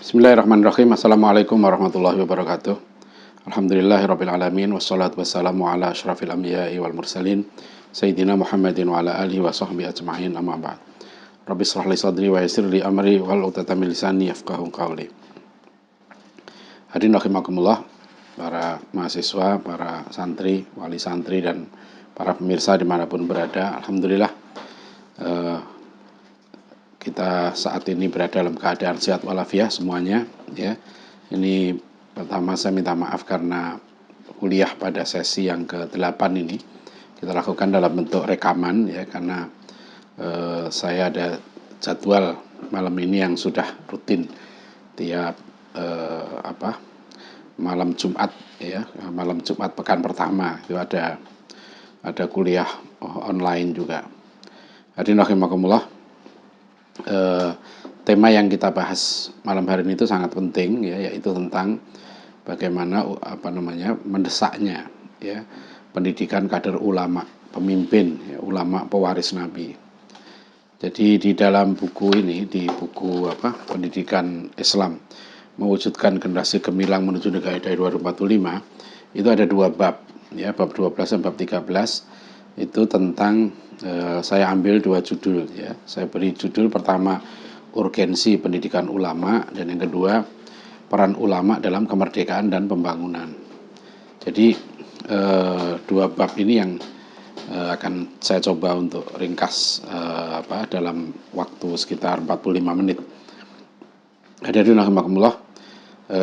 Bismillahirrahmanirrahim. Assalamualaikum warahmatullahi wabarakatuh. Alhamdulillahirabbil alamin wassalatu wassalamu ala asyrafil anbiya'i wal mursalin sayyidina Muhammadin wa ala alihi wa sahbihi ajma'in, amma ba'd. Rabbi shrah li sadri wa yassir li amri wahlul 'uqdatam min lisani yafqahu qawli. Hadirin rahimakumullah, para mahasiswa, para santri, wali santri dan para pemirsa dimanapun berada, alhamdulillah kita saat ini berada dalam keadaan sehat walafiat semuanya, ya. Ini pertama saya minta maaf karena kuliah pada sesi yang ke-8 ini kita lakukan dalam bentuk rekaman, ya, karena saya ada jadwal malam ini yang sudah rutin tiap malam Jumat, ya, malam Jumat pekan pertama itu ada kuliah online juga. Hadirin rahimakumullah, tema yang kita bahas malam hari ini itu sangat penting, ya, yaitu tentang bagaimana mendesaknya, ya, pendidikan kader ulama, pemimpin, ya, ulama pewaris Nabi. Jadi di dalam buku ini, di buku Pendidikan Islam Mewujudkan Generasi Gemilang Menuju Negara Hidayah 2045, itu ada 2 bab, ya, bab 12 dan bab 13. Itu tentang saya ambil 2 judul, ya. Saya beri judul pertama urgensi pendidikan ulama, dan yang kedua peran ulama dalam kemerdekaan dan pembangunan. Jadi 2 bab ini yang akan saya coba untuk ringkas dalam waktu sekitar 45 menit. Hadirin rahimakumullah,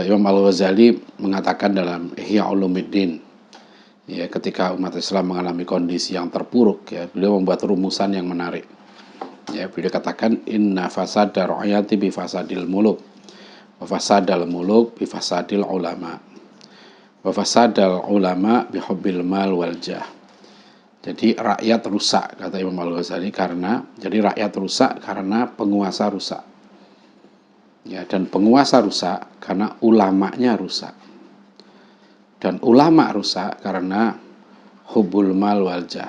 Imam Al-Ghazali mengatakan dalam Ihya Ulumuddin, ya, ketika umat Islam mengalami kondisi yang terpuruk, ya, beliau membuat rumusan yang menarik. Ya, beliau katakan inna fasada ra'yati bi fasadil muluk wa fasadal muluk bi fasadil ulama wa fasadal ulama bi hubbil mal wal jah. Jadi rakyat rusak, kata Imam Al-Ghazali, karena penguasa rusak. Ya, dan penguasa rusak karena ulamanya rusak. Dan ulama rusak karena hubul mal wal jah.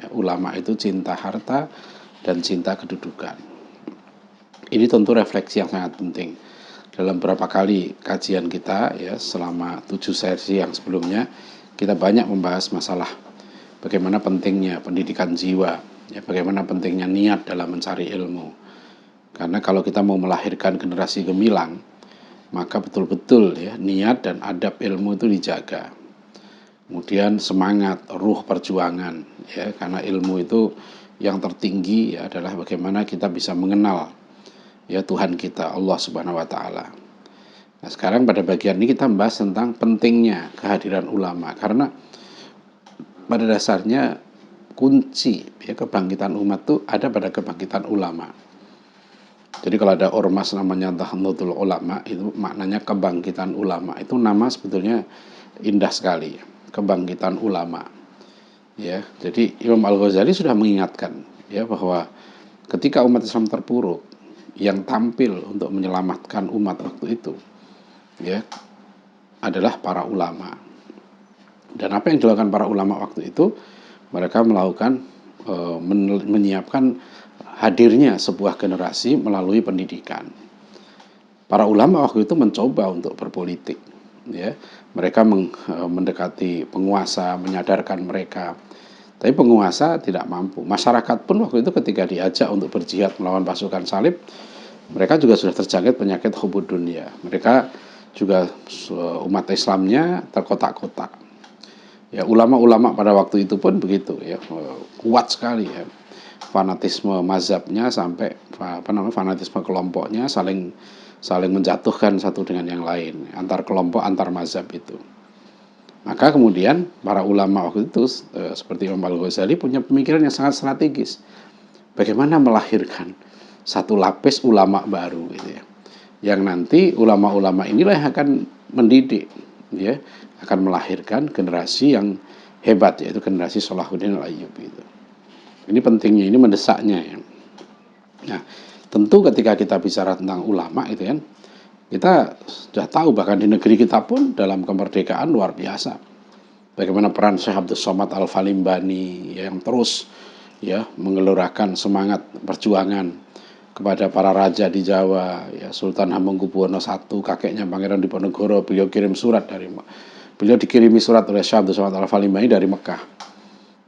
Ya, ulama itu cinta harta dan cinta kedudukan. Ini tentu refleksi yang sangat penting. Dalam beberapa kali kajian kita, ya, selama 7 sesi yang sebelumnya, kita banyak membahas masalah bagaimana pentingnya pendidikan jiwa, ya, bagaimana pentingnya niat dalam mencari ilmu. Karena kalau kita mau melahirkan generasi gemilang, maka betul-betul, ya, niat dan adab ilmu itu dijaga. Kemudian semangat, ruh perjuangan, ya, karena ilmu itu yang tertinggi, ya, adalah bagaimana kita bisa mengenal, ya, Tuhan kita, Allah Subhanahu wa taala. Nah, sekarang pada bagian ini kita membahas tentang pentingnya kehadiran ulama, karena pada dasarnya kunci, ya, kebangkitan umat itu ada pada kebangkitan ulama. Jadi kalau ada ormas namanya Nahdlatul Ulama, itu maknanya kebangkitan ulama. Itu nama sebetulnya indah sekali, kebangkitan ulama. Ya, jadi Imam Al-Ghazali sudah mengingatkan, ya, bahwa ketika umat Islam terpuruk, yang tampil untuk menyelamatkan umat waktu itu, ya, adalah para ulama. Dan apa yang dilakukan para ulama waktu itu? Mereka melakukan menyiapkan hadirnya sebuah generasi melalui pendidikan. Para ulama waktu itu mencoba untuk berpolitik, ya. Mereka mendekati penguasa, menyadarkan mereka. Tapi penguasa tidak mampu. Masyarakat pun waktu itu ketika diajak untuk berjihad melawan pasukan salib, mereka juga sudah terjangkit penyakit hubud dunia. Mereka juga, umat Islamnya terkotak-kotak. Ya, ulama-ulama pada waktu itu pun begitu, ya, kuat sekali, ya, fanatisme mazhabnya sampai fanatisme kelompoknya saling menjatuhkan satu dengan yang lain, antar kelompok, antar mazhab itu. Maka kemudian para ulama waktu itu seperti Imam Al-Ghazali punya pemikiran yang sangat strategis. Bagaimana melahirkan satu lapis ulama baru, gitu, ya. Yang nanti ulama-ulama inilah yang akan mendidik, ya, akan melahirkan generasi yang hebat, yaitu generasi Salahuddin Al-Ayyubi itu. Ini pentingnya, ini mendesaknya, ya. Nah, tentu ketika kita bicara tentang ulama itu kan, kita sudah tahu bahkan di negeri kita pun dalam kemerdekaan luar biasa. Bagaimana peran Syekh Abdus Somad Al-Falimbani yang terus, ya, menggelorakan semangat perjuangan kepada para raja di Jawa, ya Sultan Hamengkubuwono I, kakeknya Pangeran Diponegoro, beliau dikirimi surat oleh Syekh Abdul Somad Al-Falimai dari Mekah.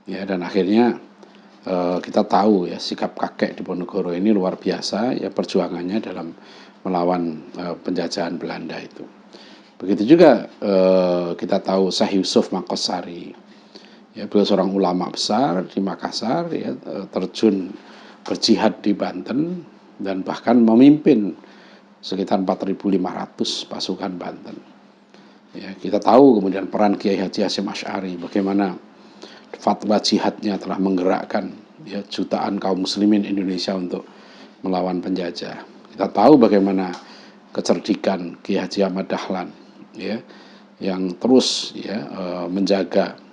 Ya, dan akhirnya kita tahu ya sikap kakek Diponegoro ini luar biasa ya perjuangannya dalam melawan penjajahan Belanda itu. Begitu juga kita tahu Syekh Yusuf Mangkosari. Ya, beliau seorang ulama besar di Makassar, ya, terjun berjihad di Banten dan bahkan memimpin sekitar 4.500 pasukan Banten. Ya, kita tahu kemudian peran Kiai Haji Hasyim Asy'ari, bagaimana fatwa jihadnya telah menggerakkan ya jutaan kaum muslimin Indonesia untuk melawan penjajah. Kita tahu bagaimana kecerdikan Kiai Haji Ahmad Dahlan, ya, yang terus ya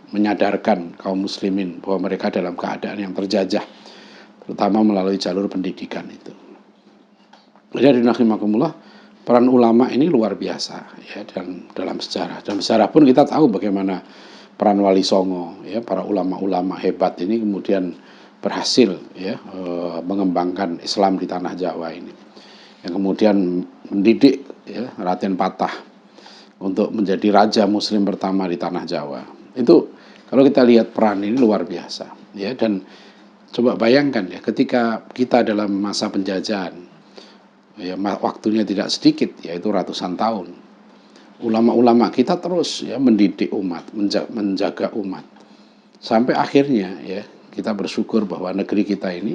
menyadarkan kaum muslimin bahwa mereka dalam keadaan yang terjajah, terutama melalui jalur pendidikan itu. Jadi rahimakumullah, peran ulama ini luar biasa ya, dan dalam sejarah pun kita tahu bagaimana peran Wali Songo ya, para ulama-ulama hebat ini kemudian berhasil ya mengembangkan Islam di tanah Jawa ini, yang kemudian mendidik ya Raden Patah untuk menjadi raja muslim pertama di tanah Jawa. Itu kalau kita lihat peran ini luar biasa ya. Dan coba bayangkan ya, ketika kita dalam masa penjajahan ya, waktunya tidak sedikit, yaitu ratusan tahun, ulama-ulama kita terus ya mendidik umat, menjaga umat, sampai akhirnya ya kita bersyukur bahwa negeri kita ini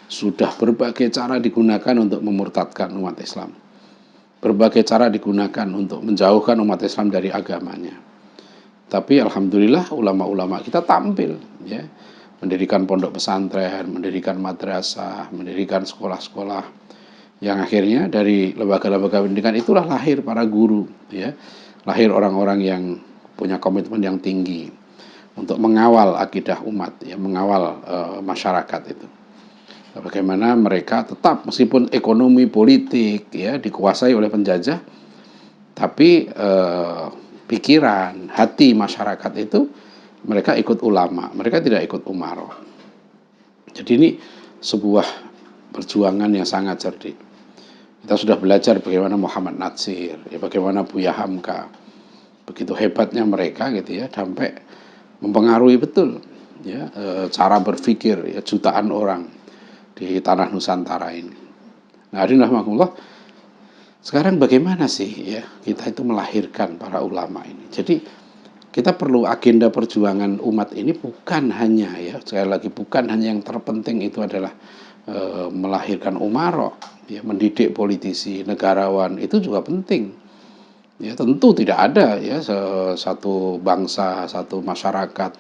sudah berbagai cara digunakan untuk memurtadkan umat Islam, berbagai cara digunakan untuk menjauhkan umat Islam dari agamanya. Tapi alhamdulillah ulama-ulama kita tampil ya, mendirikan pondok pesantren, mendirikan madrasah, mendirikan sekolah-sekolah, yang akhirnya dari lembaga-lembaga pendidikan itulah lahir para guru ya, lahir orang-orang yang punya komitmen yang tinggi untuk mengawal akidah umat ya, mengawal masyarakat itu. Bagaimana mereka tetap meskipun ekonomi politik ya dikuasai oleh penjajah, tapi pikiran, hati masyarakat itu mereka ikut ulama, mereka tidak ikut umaroh. Jadi ini sebuah perjuangan yang sangat cerdik. Kita sudah belajar bagaimana Muhammad Natsir, ya, bagaimana Buya Hamka, begitu hebatnya mereka gitu ya, sampai mempengaruhi betul ya cara berpikir ya jutaan orang di tanah Nusantara ini. Nah, rahimahullah, sekarang bagaimana sih ya kita itu melahirkan para ulama ini? Jadi kita perlu agenda perjuangan umat ini bukan hanya ya, sekali lagi bukan hanya yang terpenting itu adalah melahirkan umarok, ya, mendidik politisi, negarawan, itu juga penting. Ya, tentu tidak ada ya satu bangsa, satu masyarakat,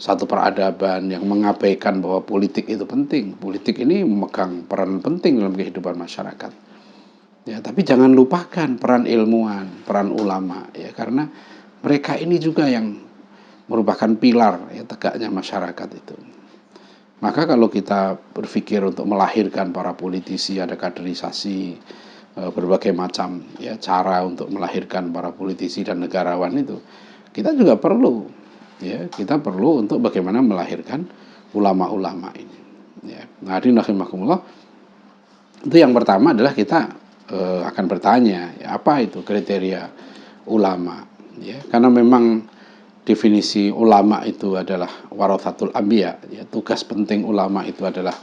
satu peradaban yang mengabaikan bahwa politik itu penting. Politik ini memegang peran penting dalam kehidupan masyarakat. Ya, tapi jangan lupakan peran ilmuwan, peran ulama ya, karena mereka ini juga yang merupakan pilar ya tegaknya masyarakat itu. Maka kalau kita berpikir untuk melahirkan para politisi, ada kaderisasi berbagai macam ya cara untuk melahirkan para politisi dan negarawan itu, kita juga perlu ya, kita perlu untuk bagaimana melahirkan ulama-ulama ini ya. Nah, rahimakumullah, itu yang pertama adalah kita akan bertanya ya, apa itu kriteria ulama ya, karena memang definisi ulama itu adalah warathatul anbiya ya, tugas penting ulama itu adalah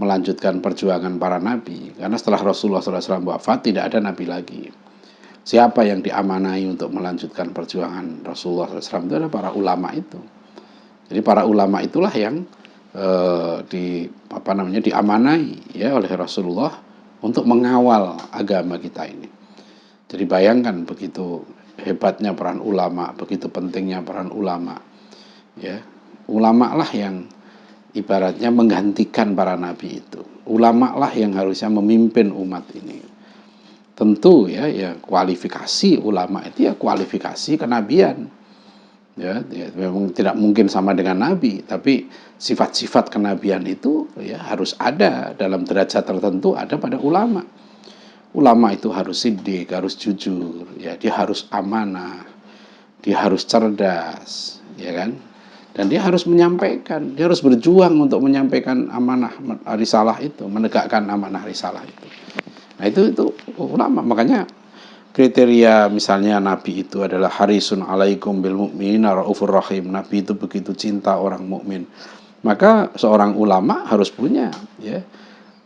melanjutkan perjuangan para nabi, karena setelah Rasulullah SAW wafat tidak ada nabi lagi. Siapa yang diamanai untuk melanjutkan perjuangan Rasulullah SAW itu adalah para ulama itu. Jadi para ulama itulah yang diamanai ya oleh Rasulullah untuk mengawal agama kita ini. Jadi bayangkan begitu hebatnya peran ulama, begitu pentingnya peran ulama. Ya, ulama lah yang ibaratnya menggantikan para nabi itu. Ulama lah yang harusnya memimpin umat ini. Tentu ya kualifikasi ulama itu ya kualifikasi kenabian. Ya, memang tidak mungkin sama dengan nabi, tapi sifat-sifat kenabian itu ya harus ada dalam derajat tertentu, ada pada ulama. Ulama itu harus siddiq, harus jujur, ya, dia harus amanah, dia harus cerdas, ya kan? Dan dia harus menyampaikan, dia harus berjuang untuk menyampaikan amanah risalah itu, menegakkan amanah risalah itu. Nah itu ulama. Makanya kriteria misalnya Nabi itu adalah harisun alaikum bil mu'minina raufur rahim. Nabi itu begitu cinta orang mukmin. Maka seorang ulama harus punya ya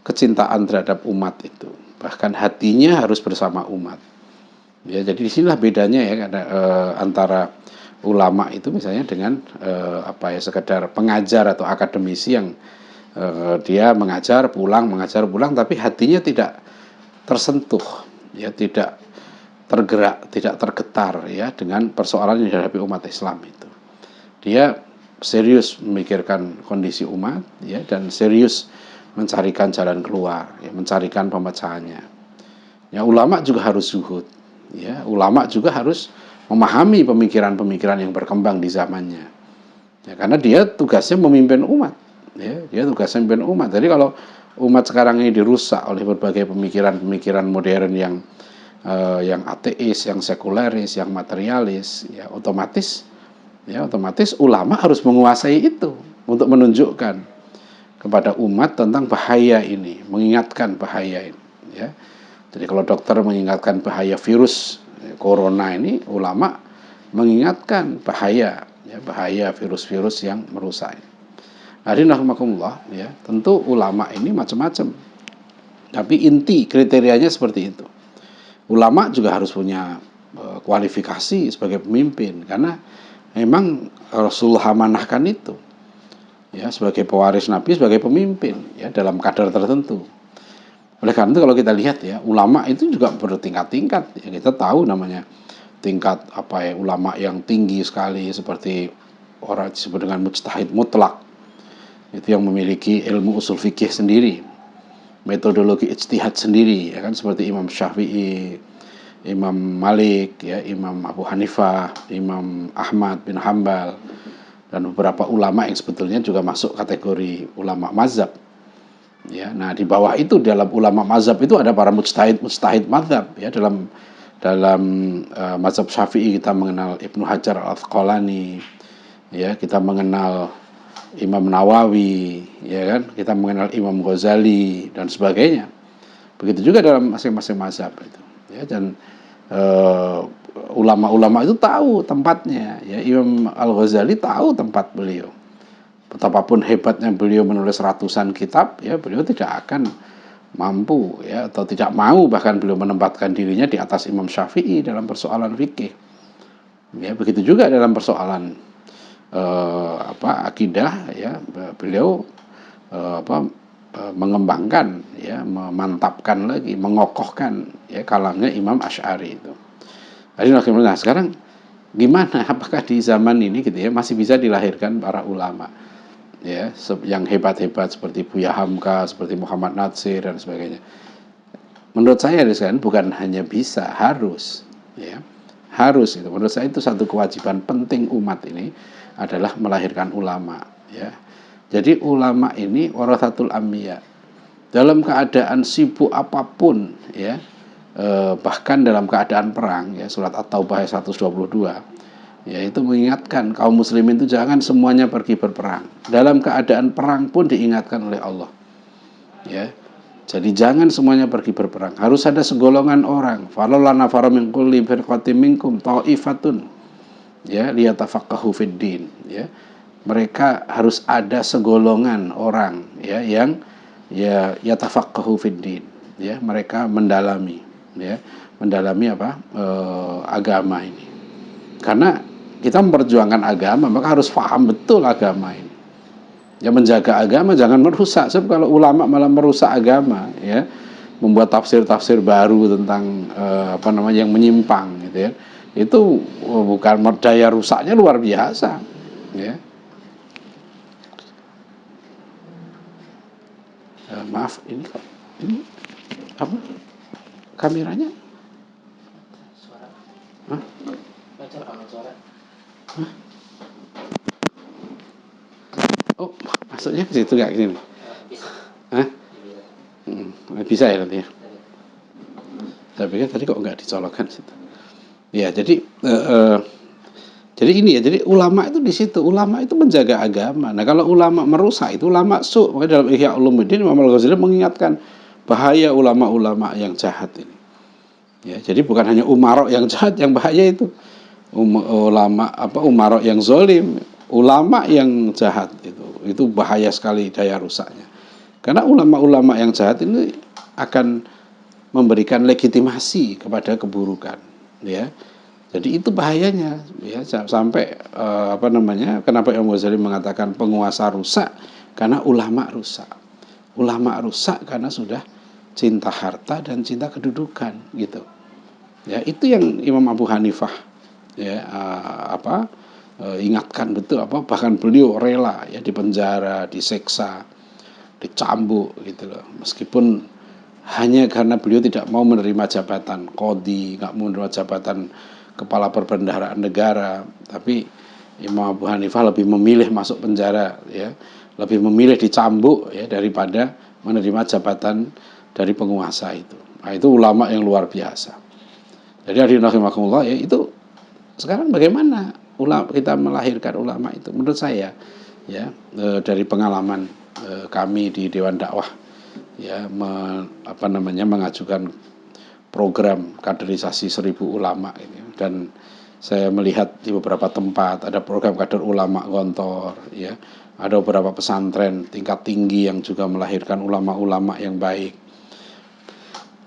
kecintaan terhadap umat itu. Bahkan hatinya harus bersama umat. Ya, jadi disinilah bedanya ya antara ulama itu misalnya dengan sekedar pengajar atau akademisi yang dia mengajar pulang, tapi hatinya tidak tersentuh, ya tidak tergerak, tidak tergetar ya dengan persoalan yang dihadapi umat Islam itu. Dia serius memikirkan kondisi umat ya dan serius mencarikan jalan keluar, ya, mencarikan pemecahannya. Ya, ulama juga harus zuhud. Ya, ulama juga harus memahami pemikiran-pemikiran yang berkembang di zamannya. Ya, karena dia tugasnya memimpin umat. Ya, dia tugasnya memimpin umat. Jadi kalau umat sekarang ini dirusak oleh berbagai pemikiran-pemikiran modern yang ateis, yang sekuleris, yang materialis, ya otomatis ulama harus menguasai itu untuk menunjukkan kepada umat tentang bahaya ini, mengingatkan bahaya ini. Ya. Jadi kalau dokter mengingatkan bahaya virus corona ini, ulama mengingatkan bahaya virus-virus yang merusak. Hadirin rahimakumullah, ya, tentu ulama ini macam-macam. Tapi inti kriterianya seperti itu. Ulama juga harus punya kualifikasi sebagai pemimpin karena memang Rasulullah amanahkan itu. Ya, sebagai pewaris Nabi, sebagai pemimpin ya dalam kadar tertentu. Oleh karena itu kalau kita lihat ya, ulama itu juga bertingkat-tingkat. Ya, kita tahu namanya tingkat ulama yang tinggi sekali seperti orang disebut dengan mujtahid mutlak. Itu yang memiliki ilmu usul fikih sendiri, metodologi ijtihad sendiri, ya kan, seperti Imam Syafi'i, Imam Malik, ya, Imam Abu Hanifah, Imam Ahmad bin Hambal, dan beberapa ulama yang sebetulnya juga masuk kategori ulama mazhab. Ya, nah di bawah itu dalam ulama mazhab itu ada para mujtahid mazhab ya dalam mazhab Syafi'i kita mengenal Ibnu Hajar Al-Asqalani, ya kita mengenal Imam Nawawi, ya kan, kita mengenal Imam Ghazali dan sebagainya. Begitu juga dalam masing-masing mazhab itu. Ya, dan ulama-ulama itu tahu tempatnya. Ya, Imam Al-Ghazali tahu tempat beliau. Betapapun hebatnya beliau menulis ratusan kitab, ya beliau tidak akan mampu ya atau tidak mau bahkan beliau menempatkan dirinya di atas Imam Syafi'i dalam persoalan fikih. Ya, begitu juga dalam persoalan akidah ya beliau mengembangkan ya, memantapkan lagi, mengokohkan ya kalamnya Imam Asy'ari itu. Nah, sekarang gimana, apakah di zaman ini gitu ya masih bisa dilahirkan para ulama ya yang hebat-hebat seperti Buya Hamka, seperti Muhammad Natsir dan sebagainya? Menurut saya bukan hanya bisa, harus ya. Harus itu. Menurut saya itu satu kewajiban penting umat ini adalah melahirkan ulama ya. Jadi ulama ini warathatul anbiya. Dalam keadaan sibuk apapun ya, bahkan dalam keadaan perang ya, surat At-Taubah ayat 122 yaitu mengingatkan kaum muslimin itu jangan semuanya pergi berperang. Dalam keadaan perang pun diingatkan oleh Allah. Ya. Jadi jangan semuanya pergi berperang. Harus ada segolongan orang. Falawla nafara min kulli firqatin minkum ta'ifatun. Ya, liyatafaqahu fid din, ya. Mereka harus ada segolongan orang ya yang ya yatafaqahu fid din. Ya, mereka mendalami agama ini. Karena kita memperjuangkan agama, maka harus paham betul agama ini. Ya, menjaga agama, jangan merusak. Sebab kalau ulama malah merusak agama, ya, membuat tafsir-tafsir baru tentang yang menyimpang, gitu ya. Itu bukan daya rusaknya luar biasa, ya. Maaf, ini apa? Kameranya? Hah? Hah? Oh, maksudnya ke situ nggak gini? Hah? Bisa ya nanti ya. Saya pikir tadi kok nggak dicolokkan situ. Ya, jadi Jadi ini ya, jadi ulama itu di situ, ulama itu menjaga agama. Nah, kalau ulama merusak itu ulama su. Makanya dalam Ihya Ulumuddin Imam Al-Ghazali mengingatkan bahaya ulama-ulama yang jahat ini. Ya, jadi bukan hanya umarok yang jahat yang bahaya itu. Ulama umarok yang zolim, ulama yang jahat itu bahaya sekali daya rusaknya. Karena ulama-ulama yang jahat ini akan memberikan legitimasi kepada keburukan, ya. Jadi itu bahayanya, ya, sampai kenapa Imam Ghazali mengatakan penguasa rusak karena ulama rusak. Ulama rusak karena sudah cinta harta dan cinta kedudukan, gitu. Ya, itu yang Imam Abu Hanifah ya ingatkan betul, bahkan beliau rela ya dipenjara, diseksa, dicambuk gitu loh. Meskipun hanya karena beliau tidak mau menerima jabatan qadhi, nggak mau menerima jabatan kepala perbendaharaan negara, tapi Imam Abu Hanifah lebih memilih masuk penjara, ya, lebih memilih dicambuk ya daripada menerima jabatan dari penguasa itu. Nah, itu ulama yang luar biasa. Jadi hadirin rahimakumullah, ya, itu sekarang bagaimana kita melahirkan ulama itu? Menurut saya, ya, dari pengalaman kami di Dewan Dakwah, ya, mengajukan program kaderisasi 1000 ulama ini, dan saya melihat di beberapa tempat ada program kader ulama Gontor, ya, ada beberapa pesantren tingkat tinggi yang juga melahirkan ulama-ulama yang baik.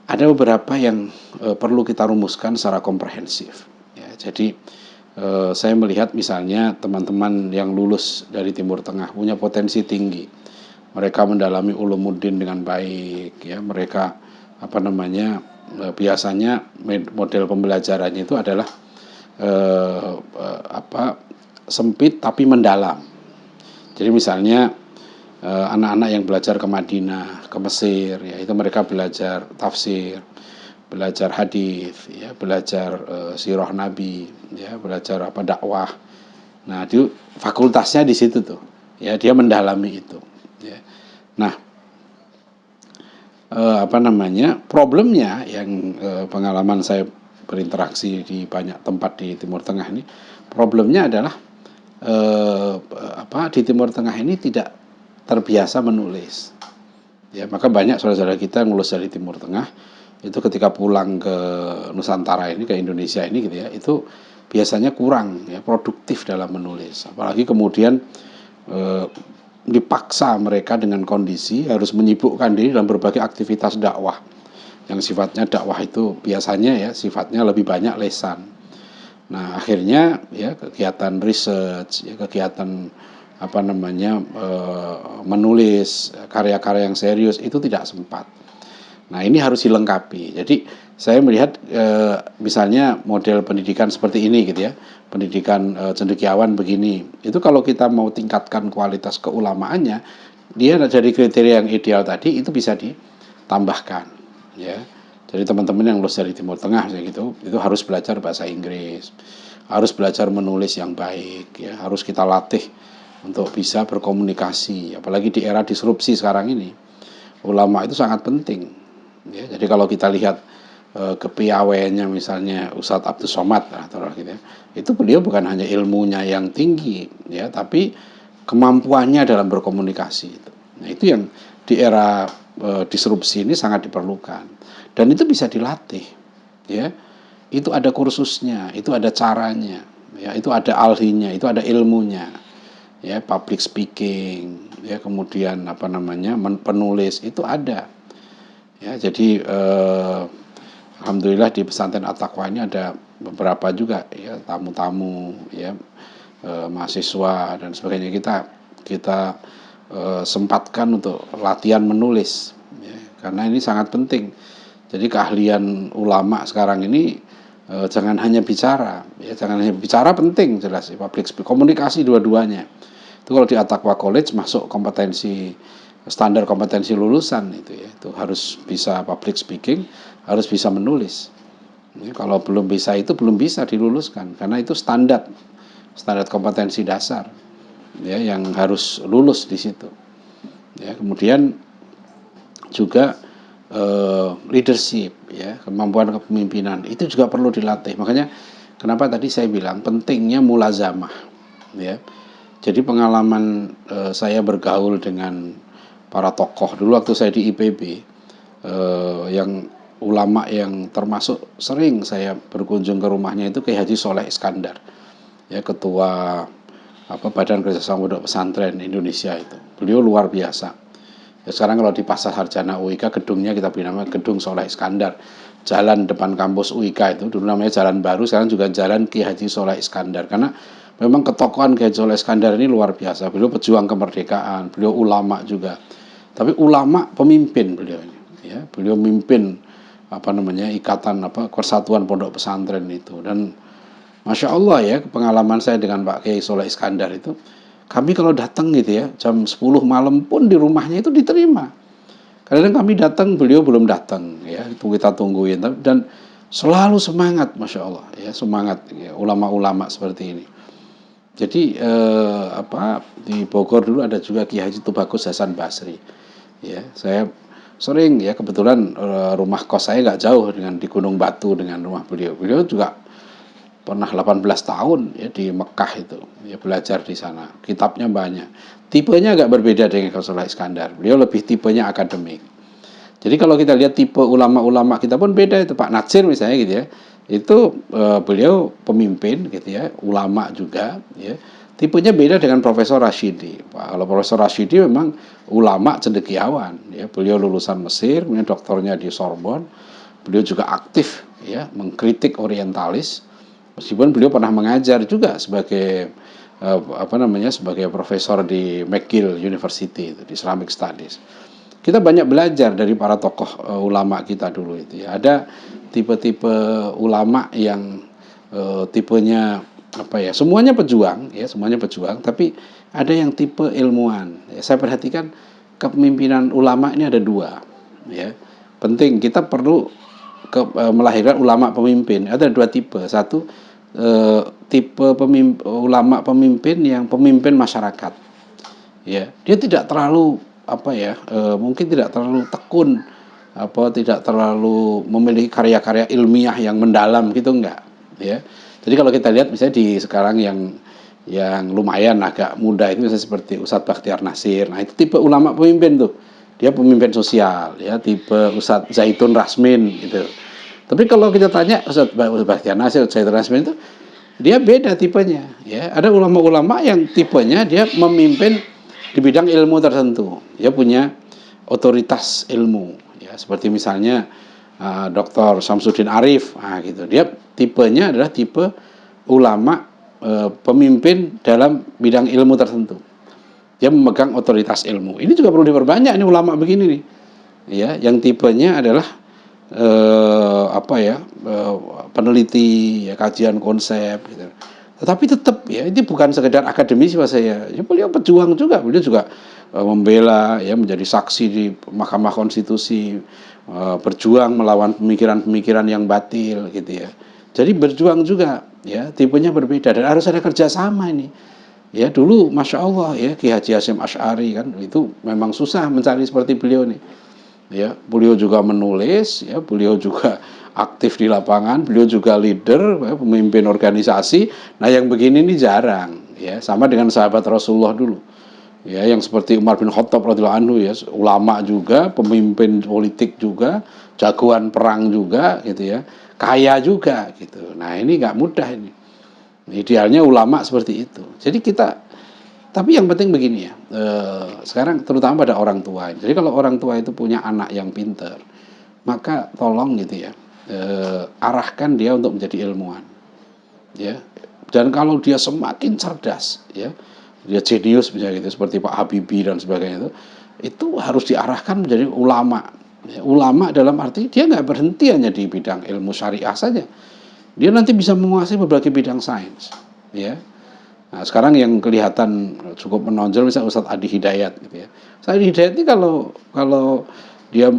Ada beberapa yang perlu kita rumuskan secara komprehensif, ya. Jadi saya melihat misalnya teman-teman yang lulus dari Timur Tengah punya potensi tinggi, mereka mendalami ulumuddin dengan baik, ya, mereka biasanya model pembelajarannya itu adalah sempit tapi mendalam. Jadi misalnya anak-anak yang belajar ke Madinah, ke Mesir, ya, itu mereka belajar tafsir, belajar hadis, ya, belajar sirah Nabi, ya, belajar dakwah. Nah, itu fakultasnya di situ tuh, ya, dia mendalami itu, ya. Nah, problemnya yang pengalaman saya berinteraksi di banyak tempat di Timur Tengah ini, problemnya adalah di Timur Tengah ini tidak terbiasa menulis, ya. Maka banyak saudara-saudara kita yang lulus dari Timur Tengah itu ketika pulang ke Nusantara ini, ke Indonesia ini, gitu ya, itu biasanya kurang, ya, produktif dalam menulis. Apalagi kemudian dipaksa mereka dengan kondisi harus menyibukkan diri dalam berbagai aktivitas dakwah yang sifatnya dakwah itu biasanya, ya, sifatnya lebih banyak lesan. Nah, akhirnya, ya, kegiatan research, ya, kegiatan menulis karya-karya yang serius itu tidak sempat. Nah, ini harus dilengkapi. Jadi saya melihat misalnya model pendidikan seperti ini, gitu ya, pendidikan cendekiawan begini, itu kalau kita mau tingkatkan kualitas keulamaannya, dia dari kriteria yang ideal tadi itu bisa ditambahkan, ya. Jadi teman-teman yang lulus dari Timur Tengah gitu, itu harus belajar bahasa Inggris, harus belajar menulis yang baik, ya, harus kita latih untuk bisa berkomunikasi. Apalagi di era disrupsi sekarang ini, ulama itu sangat penting, ya. Jadi kalau kita lihat kepiawaiannya misalnya Ustadz Abdus Somad atau gitu ya, itu beliau bukan hanya ilmunya yang tinggi, ya, tapi kemampuannya dalam berkomunikasi itu. Nah, itu yang di era disrupsi ini sangat diperlukan, dan itu bisa dilatih, ya. Itu ada kursusnya, itu ada caranya, ya, itu ada ahlinya, itu ada ilmunya, ya, public speaking, ya, kemudian penulis itu ada, ya. Jadi alhamdulillah di pesantren At-Taqwa ini ada beberapa juga, ya, tamu-tamu, ya, mahasiswa dan sebagainya, kita sempatkan untuk latihan menulis, ya, karena ini sangat penting. Jadi keahlian ulama sekarang ini jangan hanya bicara, ya, jangan hanya bicara, penting jelas, ya, public speaking, komunikasi dua-duanya. Itu kalau di At-Taqwa College masuk standar kompetensi lulusan itu, ya, itu harus bisa public speaking, harus bisa menulis. Ya, kalau belum bisa itu belum bisa diluluskan, karena itu standar kompetensi dasar, ya, yang harus lulus di situ. Ya, kemudian juga leadership, ya, kemampuan kepemimpinan itu juga perlu dilatih. Makanya Kenapa tadi saya bilang pentingnya mulazamah, ya. Jadi pengalaman saya bergaul dengan para tokoh dulu waktu saya di IPB, yang ulama yang termasuk sering saya berkunjung ke rumahnya itu Kiai Haji Soleh Iskandar, ya, ketua Badan Kerjasama Pondok Pesantren Indonesia itu. Beliau luar biasa. Ya, sekarang kalau di Pasar Sarjana UIK gedungnya kita beri nama Gedung Soleh Iskandar. Jalan depan kampus UIK itu dulu namanya Jalan Baru, sekarang juga Jalan Ki Haji Soleh Iskandar. Karena memang ketokohan Ki Haji Soleh Iskandar ini luar biasa. Beliau pejuang kemerdekaan, beliau ulama juga. Tapi ulama pemimpin beliau ini, ya. Beliau memimpin ikatan persatuan pondok pesantren itu. Dan Masya Allah ya, pengalaman saya dengan Pak Kiai Soleh Iskandar itu, kami kalau datang gitu ya, jam 10 malam pun di rumahnya itu diterima. Kadang kami datang, beliau belum datang, ya, itu kita tungguin. Dan selalu semangat, Masya Allah, ya, semangat ya, ulama-ulama seperti ini. Jadi di Bogor dulu ada juga Kiai Haji Tubagus Hasan Basri. Ya, saya sering ya, kebetulan rumah kos saya nggak jauh dengan di Gunung Batu dengan rumah beliau. Beliau juga pernah 18 tahun ya di Mekah itu, ya, belajar di sana. Kitabnya banyak. Tipenya agak berbeda dengan Soleh Iskandar. Beliau lebih tipenya akademik. Jadi kalau kita lihat tipe ulama-ulama kita pun beda itu. Pak Natsir misalnya gitu ya. Itu beliau pemimpin gitu ya, ulama juga ya. Tipenya beda dengan Profesor Rashidi. Kalau Profesor Rashidi memang ulama cendekiawan ya. Beliau lulusan Mesir, kemudian doktornya di Sorbonne. Beliau juga aktif ya, mengkritik orientalis. Meskipun beliau pernah mengajar juga sebagai sebagai profesor di McGill University itu, di Islamic Studies. Kita banyak belajar dari para tokoh ulama kita dulu itu ya. Ada tipe-tipe ulama yang tipenya semuanya pejuang ya, semuanya pejuang, tapi ada yang tipe ilmuwan. Ya, saya perhatikan kepemimpinan ulama ini ada dua ya. Penting kita perlu melahirkan ulama pemimpin. Ada dua tipe. Satu, tipe ulama pemimpin yang pemimpin masyarakat. Ya, dia tidak terlalu mungkin tidak terlalu tekun, tidak terlalu memiliki karya-karya ilmiah yang mendalam gitu, enggak. Ya. Jadi kalau kita lihat misalnya di sekarang yang lumayan agak muda itu misalnya seperti Ustadz Bakhtiar Nasir. Nah, itu tipe ulama pemimpin tuh. Dia pemimpin sosial, ya, tipe Ustadz Zaitun Rasmin gitu. Tapi kalau kita tanya Ustadz Bakhtiar Nasir, Zaitun Rasmin itu dia beda tipenya, ya. Ada ulama-ulama yang tipenya dia memimpin di bidang ilmu tertentu. Dia punya otoritas ilmu, ya, seperti misalnya Dr. Samsudin Arif, gitu. Dia tipenya adalah tipe ulama pemimpin dalam bidang ilmu tertentu. Dia memegang otoritas ilmu. Ini juga perlu diperbanyak ini ulama begini nih. Ya, yang tipenya adalah peneliti, ya, kajian konsep gitu. Tetapi tetap ya, ini bukan sekedar akademis Mas saya. Ya, beliau pejuang juga, beliau juga membela ya, menjadi saksi di Mahkamah Konstitusi, berjuang melawan pemikiran-pemikiran yang batil gitu ya. Jadi berjuang juga ya, tipenya berbeda dan harus ada kerjasama ini. Ya, dulu Masya Allah ya, Ki Haji Hasyim Asy'ari kan itu memang susah mencari seperti beliau nih. Ya, beliau juga menulis, ya, beliau juga aktif di lapangan, beliau juga leader, ya, pemimpin organisasi. Nah, yang begini ini jarang, ya, sama dengan sahabat Rasulullah dulu. Ya, yang seperti Umar bin Khattab radhiyallahu anhu ya, ulama juga, pemimpin politik juga, jagoan perang juga gitu ya. Kaya juga gitu. Nah, ini nggak mudah ini. Idealnya ulama seperti itu. Jadi tapi yang penting begini ya, sekarang terutama pada orang tua. Jadi kalau orang tua itu punya anak yang pinter, maka tolong gitu ya, arahkan dia untuk menjadi ilmuwan. Ya. Dan kalau dia semakin cerdas, ya, dia jenius misalnya gitu, seperti Pak Habibie dan sebagainya itu harus diarahkan menjadi ulama. Ya, ulama dalam arti dia nggak berhenti hanya di bidang ilmu syariah saja. Dia nanti bisa menguasai berbagai bidang sains, ya. Nah, sekarang yang kelihatan cukup menonjol misalnya Ustadz Adi Hidayat gitu ya. Ustadz Adi Hidayat ini kalau dia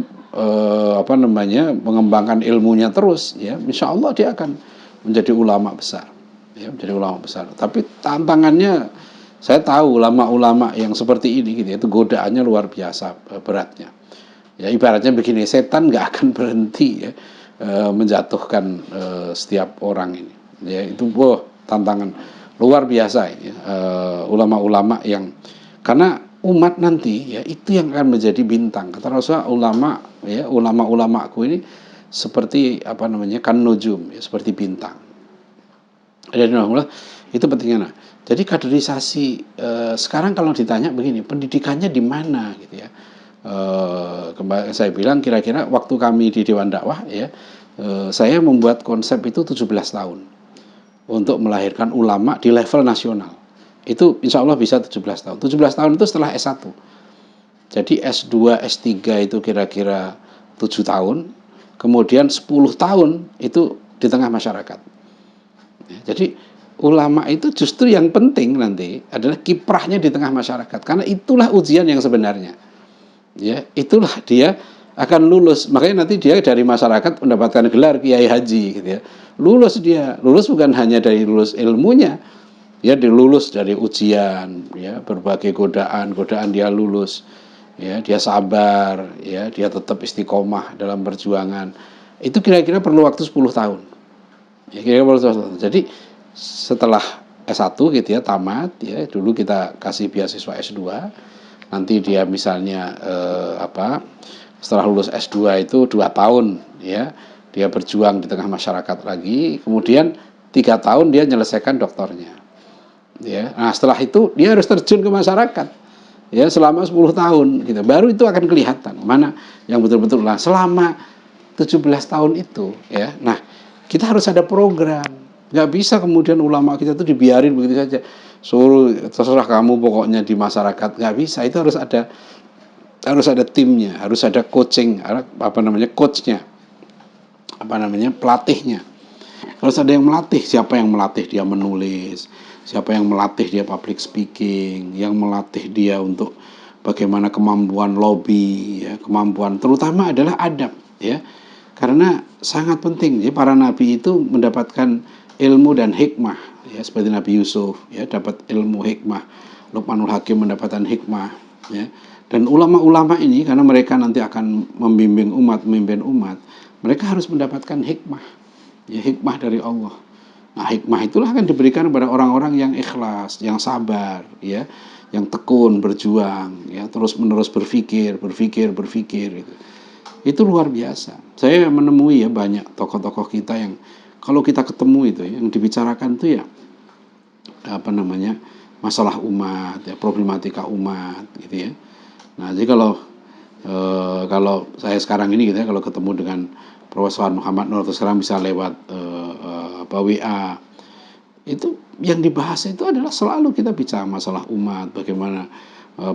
mengembangkan ilmunya terus ya, insya Allah dia akan menjadi ulama besar. Ya, menjadi ulama besar. Tapi tantangannya saya tahu ulama-ulama yang seperti ini gitu ya, itu godaannya luar biasa beratnya. Ya, ibaratnya begini, setan nggak akan berhenti ya, menjatuhkan setiap orang ini. ya itu tantangan luar biasa ini, ulama-ulama yang karena umat nanti ya itu yang akan menjadi bintang. Kata Rasulullah, ulama-ulamaku ini seperti apa namanya, kan nujum, ya, seperti bintang. Dan alhamdulillah itu pentingnya. Nah, jadi kaderisasi sekarang kalau ditanya begini, pendidikannya di mana gitu ya. Kembali saya bilang kira-kira waktu kami di Dewan Dakwah ya, saya membuat konsep itu 17 tahun untuk melahirkan ulama di level nasional. Itu insya Allah bisa 17 tahun. 17 tahun itu setelah S1. Jadi S2, S3 itu kira-kira 7 tahun. Kemudian 10 tahun itu di tengah masyarakat. Ya, jadi ulama itu justru yang penting nanti adalah kiprahnya di tengah masyarakat. Karena itulah ujian yang sebenarnya. Ya, itulah dia akan lulus. Makanya nanti dia dari masyarakat mendapatkan gelar Kiai Haji gitu ya. Lulus bukan hanya dari lulus ilmunya, ya dilulus dari ujian, ya berbagai godaan dia lulus, ya dia sabar, ya dia tetap istiqomah dalam perjuangan. Itu kira-kira perlu waktu 10 tahun. Ya kira-kira perlu 10 tahun. Jadi setelah S1 gitu ya tamat, ya dulu kita kasih beasiswa S2. Nanti dia misalnya setelah lulus S2 itu 2 tahun ya dia berjuang di tengah masyarakat lagi, kemudian 3 tahun dia menyelesaikan doktornya ya. Nah setelah itu dia harus terjun ke masyarakat ya selama 10 tahun gitu, baru itu akan kelihatan mana yang betul-betul lah selama 17 tahun itu ya. Nah kita harus ada program, nggak bisa kemudian ulama kita itu dibiarin begitu saja, suruh terserah kamu pokoknya di masyarakat, nggak bisa. Itu harus ada timnya, harus ada coaching, coachnya, pelatihnya. Harus ada yang melatih. Siapa yang melatih dia menulis, siapa yang melatih dia public speaking, yang melatih dia untuk bagaimana kemampuan lobby, ya, kemampuan terutama adalah adab, ya. Karena sangat penting, ya, para nabi itu mendapatkan ilmu dan hikmah, ya, seperti Nabi Yusuf, ya, dapat ilmu hikmah. Luqmanul Hakim mendapatkan hikmah, ya. Dan ulama-ulama ini karena mereka nanti akan memimpin umat, mereka harus mendapatkan hikmah. Ya, hikmah dari Allah. Nah, hikmah itulah akan diberikan kepada orang-orang yang ikhlas, yang sabar, ya, yang tekun berjuang, ya, terus-menerus berpikir gitu. Itu luar biasa. Saya menemui ya banyak tokoh-tokoh kita yang kalau kita ketemu itu yang dibicarakan itu ya masalah umat, ya, problematika umat gitu ya. Nah, jadi kalau saya sekarang ini gitu ya, kalau ketemu dengan Profesor Muhammad Nur terus sekarang bisa lewat WA, itu yang dibahas itu adalah selalu kita bicara masalah umat, bagaimana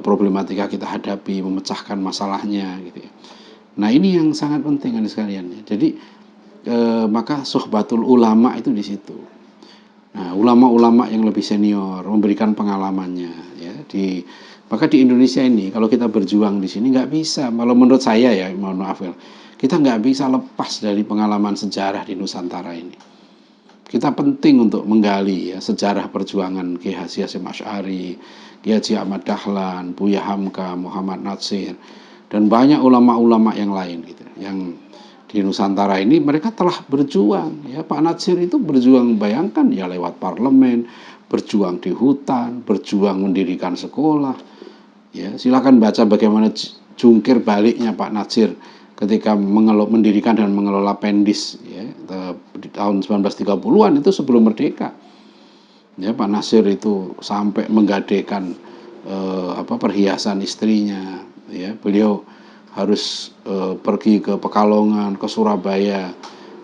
problematika kita hadapi, memecahkan masalahnya gitu ya. Nah ini yang sangat penting kan sekalian ya. Jadi maka suhbatul ulama itu di situ. Nah ulama-ulama yang lebih senior memberikan pengalamannya ya maka di Indonesia ini kalau kita berjuang di sini nggak bisa, kalau menurut saya ya, mohon maaf ya, kita nggak bisa lepas dari pengalaman sejarah di Nusantara ini. Kita penting untuk menggali ya sejarah perjuangan Ki Hasyim Asy'ari, Ki Haji Ahmad Dahlan, Buya Hamka, Muhammad Natsir, dan banyak ulama-ulama yang lain gitu. Yang di Nusantara ini mereka telah berjuang ya. Pak Natsir itu berjuang, bayangkan ya, lewat parlemen, berjuang di hutan, berjuang mendirikan sekolah. Ya, silakan baca bagaimana jungkir baliknya Pak Natsir ketika mendirikan dan mengelola Pendis ya, di tahun 1930-an itu sebelum merdeka. Ya, Pak Natsir itu sampai menggadaikan perhiasan istrinya ya. Beliau harus pergi ke Pekalongan, ke Surabaya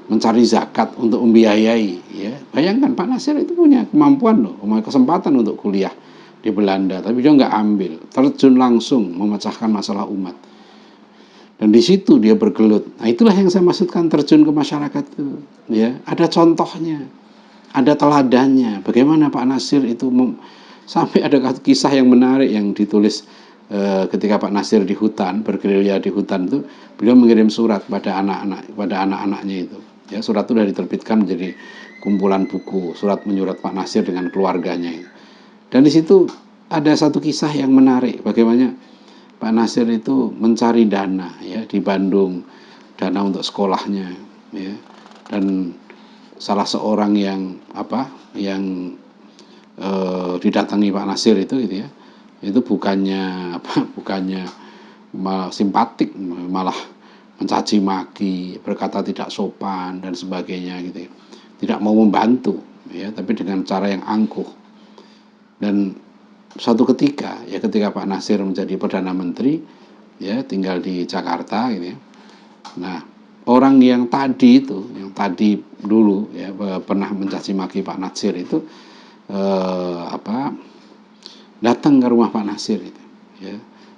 mencari zakat untuk membiayai ya. Bayangkan Pak Natsir itu punya kemampuan loh, punya kesempatan untuk kuliah di Belanda, tapi dia nggak ambil, terjun langsung memecahkan masalah umat. Dan di situ dia bergelut. Nah, itulah yang saya maksudkan terjun ke masyarakat itu. Ya, ada contohnya, ada teladannya. Bagaimana Pak Natsir itu sampai ada kisah yang menarik yang ditulis ketika Pak Natsir di hutan, bergerilya di hutan itu, beliau mengirim surat pada anak-anaknya itu. Ya, surat itu sudah diterbitkan menjadi kumpulan buku, surat menyurat Pak Natsir dengan keluarganya. Dan di situ ada satu kisah yang menarik, bagaimana Pak Natsir itu mencari dana ya di Bandung, dana untuk sekolahnya ya. Dan salah seorang yang didatangi Pak Nasir itu gitu ya, itu bukannya malah simpatik, malah mencaci maki, berkata tidak sopan dan sebagainya gitu ya. Tidak mau membantu ya, tapi dengan cara yang angkuh. Dan suatu ketika ya, ketika Pak Nasir menjadi Perdana Menteri ya, tinggal di Jakarta gitu ya. Nah, orang yang tadi dulu ya pernah mencaci maki Pak Nasir itu datang ke rumah Pak Nasir itu ya.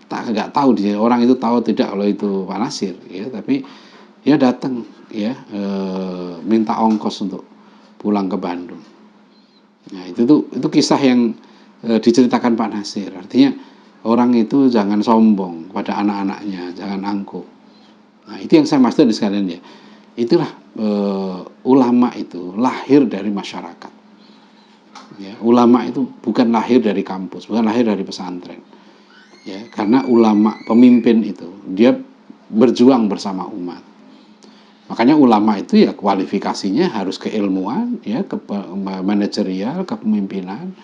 Nggak tahu dia, orang itu tahu tidak kalau itu Pak Nasir ya, tapi dia datang ya, minta ongkos untuk pulang ke Bandung. Nah, itu kisah yang diceritakan Pak Nasir. Artinya orang itu jangan sombong pada anak-anaknya, jangan angkuh. Nah, itu yang saya maksud sekalian ya. Itulah ulama itu lahir dari masyarakat. Ya, ulama itu bukan lahir dari kampus, bukan lahir dari pesantren. Ya, karena ulama pemimpin itu dia berjuang bersama umat. Makanya ulama itu ya kualifikasinya harus keilmuan, ya, manajerial, kepemimpinan,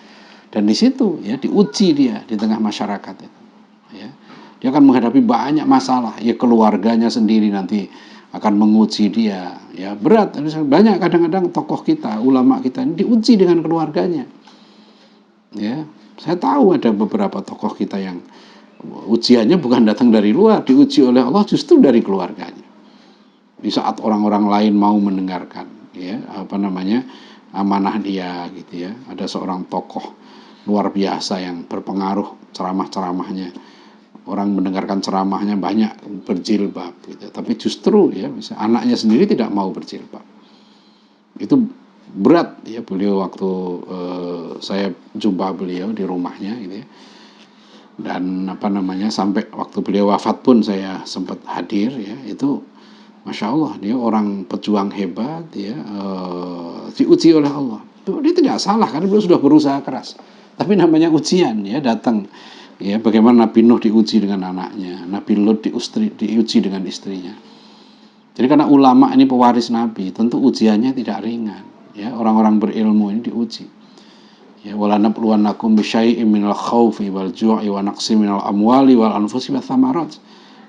dan di situ ya diuji dia di tengah masyarakat itu. Ya. Dia akan menghadapi banyak masalah, ya keluarganya sendiri nanti akan menguji dia, ya berat. Banyak kadang-kadang tokoh kita, ulama kita ini diuji dengan keluarganya. Ya, saya tahu ada beberapa tokoh kita yang ujiannya bukan datang dari luar, diuji oleh Allah justru dari keluarganya. Di saat orang-orang lain mau mendengarkan ya amanah dia gitu ya, ada seorang tokoh luar biasa yang berpengaruh, ceramahnya orang mendengarkan ceramahnya banyak berjilbab gitu, tapi justru ya anaknya sendiri tidak mau berjilbab. Itu berat ya. Beliau waktu saya jumpa beliau di rumahnya gitu ya, dan sampai waktu beliau wafat pun saya sempat hadir ya. Itu Masya Allah, dia orang pejuang hebat ya, diuji oleh Allah. Dia tidak salah karena beliau sudah berusaha keras, tapi namanya ujian ya datang ya. Bagaimana Nabi Nuh diuji dengan anaknya, Nabi Lut diuji dengan istrinya. Jadi karena ulama ini pewaris Nabi, tentu ujiannya tidak ringan ya. Orang-orang berilmu ini diuji ya. Wala nabluwannakum bisyai'im minal khaufi wal ju'i wa naqsim minal amwali wal anfusi wath thamarat.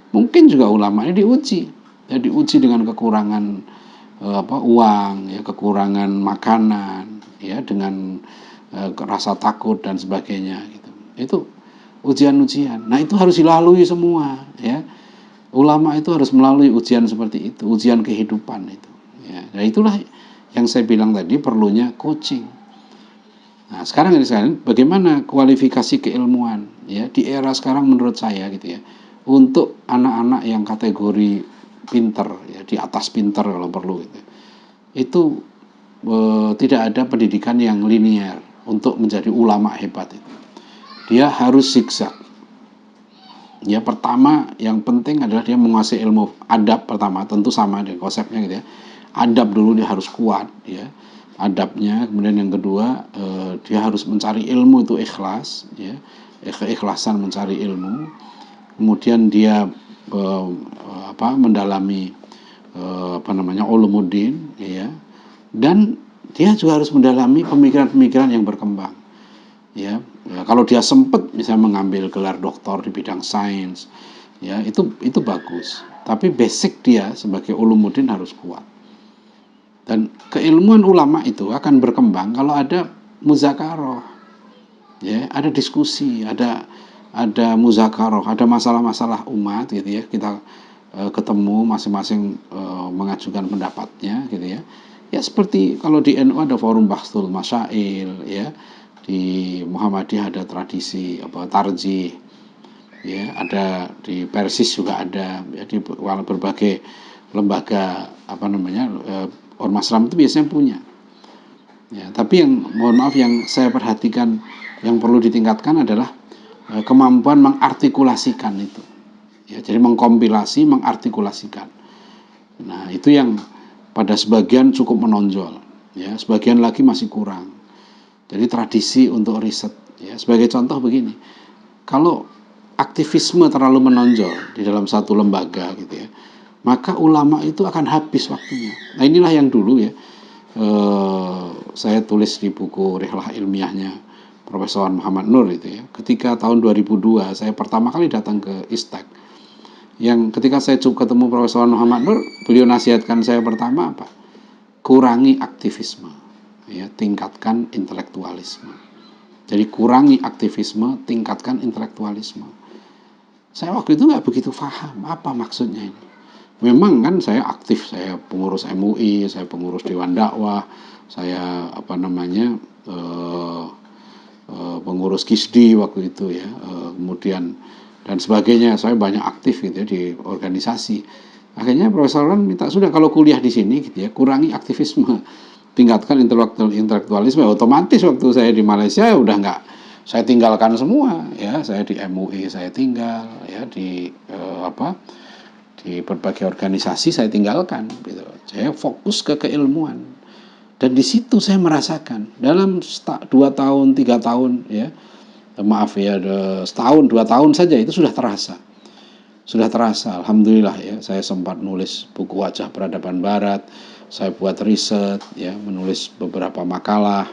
Mungkin juga ulama ini diuji ya, diuji dengan kekurangan uang ya, kekurangan makanan ya, dengan rasa takut dan sebagainya gitu. Itu ujian-ujian. Nah, itu harus dilalui semua ya. Ulama itu harus melalui ujian seperti itu, ujian kehidupan itu ya. Nah, itulah yang saya bilang tadi, perlunya coaching. Nah, sekarang bagaimana kualifikasi keilmuan ya di era sekarang menurut saya gitu ya, untuk anak-anak yang kategori pinter ya, di atas pinter kalau perlu gitu. Itu tidak ada pendidikan yang linier untuk menjadi ulama hebat itu. Dia harus zigzag. Ya, pertama yang penting adalah dia menguasai ilmu adab pertama, tentu sama dengan konsepnya gitu ya. Adab dulu dia harus kuat ya, adabnya. Kemudian yang kedua dia harus mencari ilmu, itu ikhlas ya, keikhlasan mencari ilmu. Kemudian dia mendalami ulumuddin ya, dan dia juga harus mendalami pemikiran-pemikiran yang berkembang ya. Kalau dia sempat misalnya mengambil gelar doktor di bidang sains ya, itu bagus, tapi basic dia sebagai ulumuddin harus kuat. Dan keilmuan ulama itu akan berkembang kalau ada muzakarah ya, ada diskusi, ada muzakarah, ada masalah-masalah umat gitu ya, kita ketemu masing-masing mengajukan pendapatnya gitu ya. Ya seperti kalau di NU ada forum bahsul masail ya, di Muhammadiyah ada tradisi tarjih ya, ada di Persis juga ada ya, di berbagai lembaga ormas Islam itu biasanya punya ya. Tapi yang mohon maaf, yang saya perhatikan yang perlu ditingkatkan adalah kemampuan mengartikulasikan itu ya, jadi mengkompilasi, mengartikulasikan. Nah, itu yang pada sebagian cukup menonjol ya, sebagian lagi masih kurang. Jadi tradisi untuk riset ya, sebagai contoh begini, kalau aktivisme terlalu menonjol di dalam satu lembaga gitu ya, maka ulama itu akan habis waktunya. Nah, inilah yang dulu ya, saya tulis di buku Rihlah Ilmiahnya Profesor Muhammad Nur itu ya. Ketika tahun 2002 saya pertama kali datang ke ISTEC, yang ketika saya ketemu Profesor Muhammad Nur, beliau nasihatkan saya pertama apa? Kurangi aktivisme, ya, tingkatkan intelektualisme. Jadi kurangi aktivisme, tingkatkan intelektualisme. Saya waktu itu nggak begitu paham apa maksudnya ini. Memang kan saya aktif, saya pengurus MUI, saya pengurus Dewan Dakwah, saya pengurus KISDI waktu itu ya, kemudian dan sebagainya. Saya banyak aktif gitu ya di organisasi. Akhirnya Profesor Ron minta, sudah kalau kuliah di sini gitu ya, kurangi aktivisme, tingkatkan intelektualisme. Otomatis waktu saya di Malaysia udah nggak, saya tinggalkan semua ya, saya di MUI saya tinggal ya, di di berbagai organisasi saya tinggalkan gitu. Saya fokus ke keilmuan, dan di situ saya merasakan dalam 2 tahun 3 tahun ya, maaf ya, setahun 2 tahun saja itu sudah terasa, alhamdulillah ya. Saya sempat nulis buku Wajah Peradaban Barat, saya buat riset ya, menulis beberapa makalah.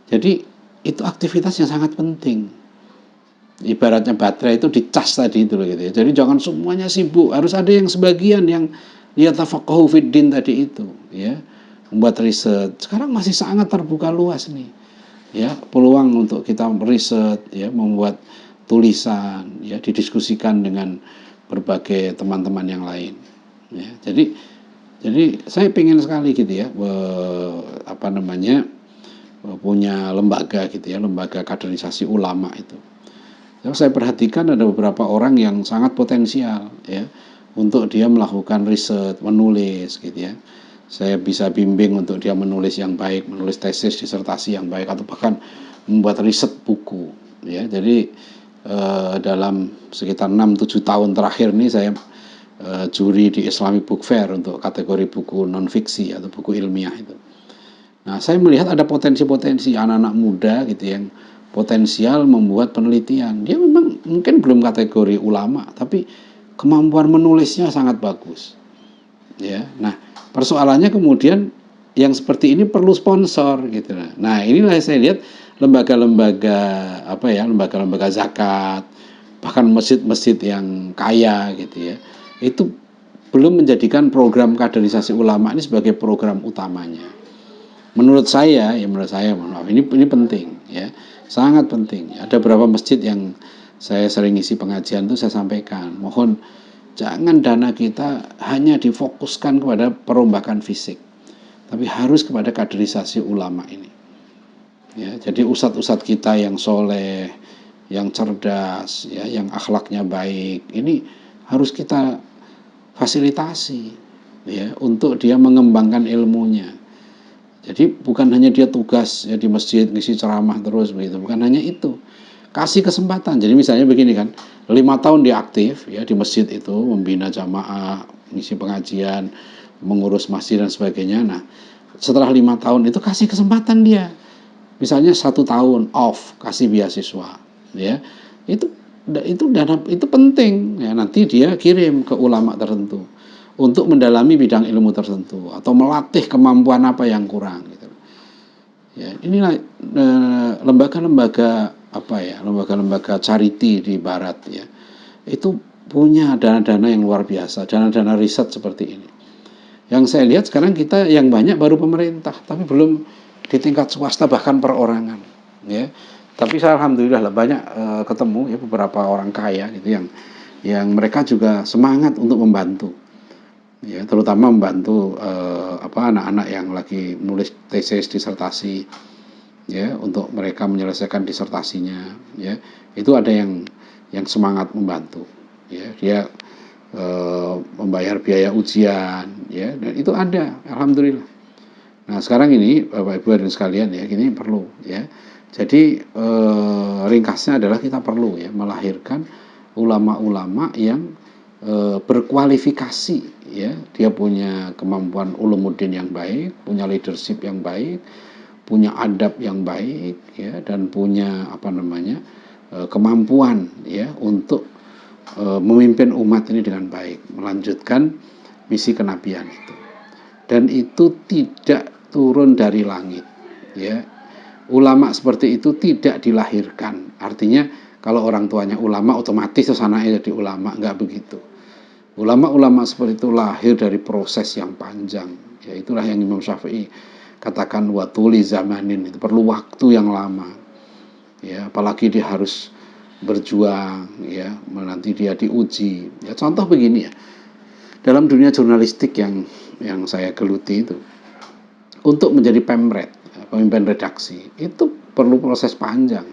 Jadi itu aktivitas yang sangat penting. Ibaratnya baterai itu dicas tadi itu gitu ya. Jadi jangan semuanya sibuk, harus ada yang sebagian yang yatafaqahu fiddin tadi itu ya, membuat riset. Sekarang masih sangat terbuka luas nih ya, peluang untuk kita riset ya, membuat tulisan ya, didiskusikan dengan berbagai teman-teman yang lain ya. Jadi saya ingin sekali gitu ya, punya lembaga gitu ya, lembaga kaderisasi ulama itu. Saya perhatikan ada beberapa orang yang sangat potensial ya, untuk dia melakukan riset, menulis gitu ya. Saya bisa bimbing untuk dia menulis yang baik, menulis tesis, disertasi yang baik, atau bahkan membuat riset buku ya. Jadi dalam sekitar 6-7 tahun terakhir ini saya juri di Islamic Book Fair untuk kategori buku non-fiksi atau buku ilmiah itu. Nah, saya melihat ada potensi-potensi anak-anak muda gitu yang potensial membuat penelitian. Dia memang mungkin belum kategori ulama, tapi kemampuan menulisnya sangat bagus. Ya. Nah, persoalannya kemudian yang seperti ini perlu sponsor gitu. Nah, inilah saya lihat lembaga-lembaga zakat, bahkan masjid-masjid yang kaya gitu ya. Itu belum menjadikan program kaderisasi ulama ini sebagai program utamanya. Menurut saya, ini penting ya, sangat penting. Ada beberapa masjid yang saya sering isi pengajian itu saya sampaikan, mohon jangan dana kita hanya difokuskan kepada perombakan fisik, tapi harus kepada kaderisasi ulama ini. Ya, jadi ustadz-ustadz kita yang soleh, yang cerdas, ya, yang akhlaknya baik, ini harus kita fasilitasi, ya, untuk dia mengembangkan ilmunya. Jadi bukan hanya dia tugas ya di masjid ngisi ceramah terus begitu, bukan hanya itu. Kasih kesempatan. Jadi misalnya begini kan, 5 tahun dia aktif ya di masjid itu, membina jamaah, ngisi pengajian, mengurus masjid dan sebagainya. Nah, setelah 5 tahun itu kasih kesempatan dia. Misalnya 1 tahun off, kasih beasiswa ya. Itu dana itu penting ya, nanti dia kirim ke ulama tertentu untuk mendalami bidang ilmu tertentu atau melatih kemampuan apa yang kurang gitu. Ya, inilah lembaga-lembaga lembaga-lembaga charity di barat ya. Itu punya dana-dana yang luar biasa, dana-dana riset seperti ini. Yang saya lihat sekarang kita yang banyak baru pemerintah, tapi belum di tingkat swasta bahkan perorangan ya. Tapi saya alhamdulillah banyak ketemu ya beberapa orang kaya gitu yang mereka juga semangat untuk membantu. Ya, terutama membantu anak-anak yang lagi nulis tesis disertasi ya, untuk mereka menyelesaikan disertasinya ya. Itu ada yang semangat membantu ya, dia membayar biaya ujian ya, dan itu ada alhamdulillah. Nah, sekarang ini Bapak Ibu hadirin sekalian ya, ini perlu ya. Jadi ringkasnya adalah kita perlu ya melahirkan ulama-ulama yang berkualifikasi ya, dia punya kemampuan ulumuddin yang baik, punya leadership yang baik, punya adab yang baik ya, dan punya kemampuan ya untuk memimpin umat ini dengan baik, melanjutkan misi kenabian itu. Dan itu tidak turun dari langit, ya. Ulama seperti itu tidak dilahirkan. Artinya kalau orang tuanya ulama otomatis anaknya jadi ulama, nggak begitu. Ulama-ulama seperti itu lahir dari proses yang panjang. Ya itulah yang Imam Syafi'i katakan watuli zamanin, itu perlu waktu yang lama. Ya, apalagi dia harus berjuang, ya, nanti dia diuji. Ya contoh begini ya. Dalam dunia jurnalistik yang saya geluti itu, untuk menjadi pemret, pemimpin redaksi, itu perlu proses panjang.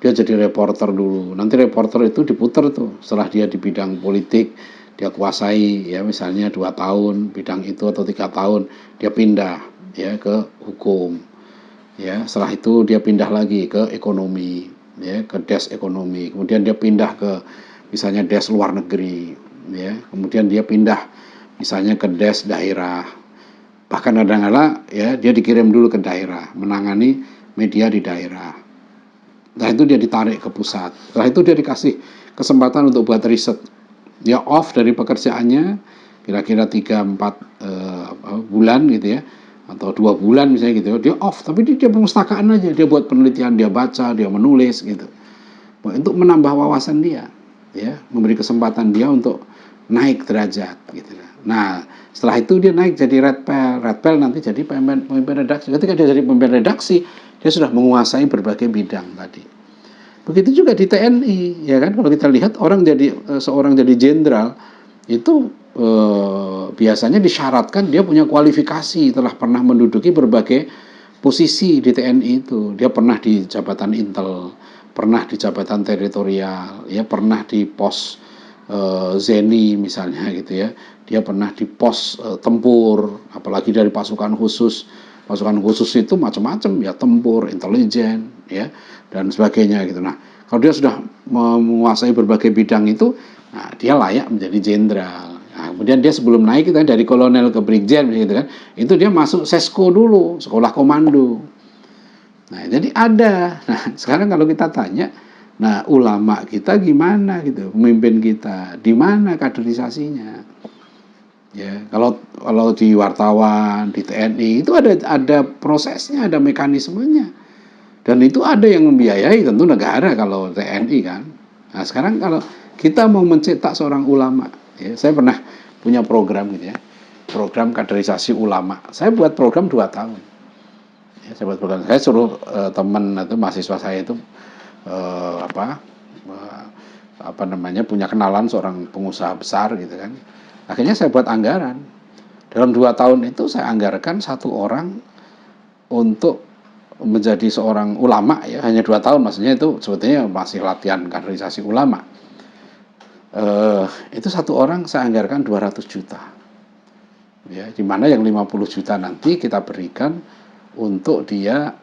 Dia jadi reporter dulu, nanti reporter itu diputer tuh, setelah dia di bidang politik, dia kuasai, ya misalnya 2 tahun bidang itu atau 3 tahun, dia pindah ya ke hukum. Ya, setelah itu dia pindah lagi ke ekonomi, ya, ke desk ekonomi. Kemudian dia pindah ke misalnya desk luar negeri, ya. Kemudian dia pindah misalnya ke desk daerah. Bahkan kadang-kadang ya dia dikirim dulu ke daerah, menangani media di daerah. Nah itu dia ditarik ke pusat. Setelah itu dia dikasih kesempatan untuk buat riset. Dia off dari pekerjaannya kira-kira 3-4 bulan gitu ya, atau 2 bulan misalnya gitu. Dia off, tapi dia perpustakaan aja. Dia buat penelitian, dia baca, dia menulis gitu. Untuk menambah wawasan dia, ya, memberi kesempatan dia untuk naik derajat gitu. Nah, setelah itu dia naik jadi red pel nanti jadi pemimpin redaksi. Ketika dia jadi pemimpin redaksi, dia sudah menguasai berbagai bidang tadi. Begitu juga di TNI, ya kan? Kalau kita lihat orang jadi seorang jadi jenderal itu biasanya disyaratkan dia punya kualifikasi, telah pernah menduduki berbagai posisi di TNI itu. Dia pernah di jabatan intel, pernah di jabatan teritorial, ya pernah di pos Zeni misalnya gitu ya. Dia pernah di pos tempur, apalagi dari pasukan khusus. Pasukan khusus itu macam-macam ya, tempur, intelijen, ya dan sebagainya gitu. Nah, kalau dia sudah menguasai berbagai bidang itu, nah dia layak menjadi jenderal. Nah, kemudian dia sebelum naik kita dari kolonel ke brigjen gitu kan, itu dia masuk sesko dulu, sekolah komando. Nah, jadi ada. Nah, sekarang kalau kita tanya, nah ulama kita gimana gitu, pemimpin kita, di mana kaderisasinya? Ya, kalau di wartawan, di TNI itu ada prosesnya, ada mekanismenya. Dan itu ada yang membiayai tentu negara kalau TNI kan. Nah, sekarang kalau kita mau mencetak seorang ulama, ya, saya pernah punya program gitu ya. Program kaderisasi ulama. Saya buat program 2 tahun. Ya, saya buat program. Saya suruh teman atau mahasiswa saya itu eh, apa eh, apa namanya punya kenalan seorang pengusaha besar gitu kan. Akhirnya saya buat anggaran. Dalam 2 tahun itu saya anggarkan 1 orang untuk menjadi seorang ulama, ya hanya 2 tahun, maksudnya itu sebetulnya masih latihan kaderisasi ulama. Itu 1 orang saya anggarkan 200 juta, ya, dimana yang 50 juta nanti kita berikan untuk dia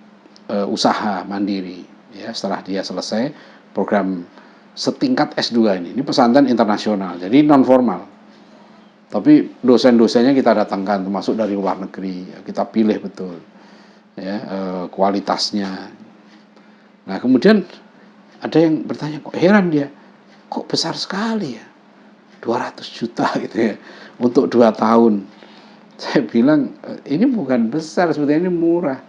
usaha mandiri, ya setelah dia selesai program setingkat S2 ini pesantren internasional, jadi non formal. Tapi dosen-dosennya kita datangkan termasuk dari luar negeri, ya, kita pilih betul ya kualitasnya. Nah kemudian ada yang bertanya, kok heran dia, kok besar sekali ya 200 juta gitu ya untuk 2 tahun. Saya bilang ini bukan besar, sebetulnya ini murah.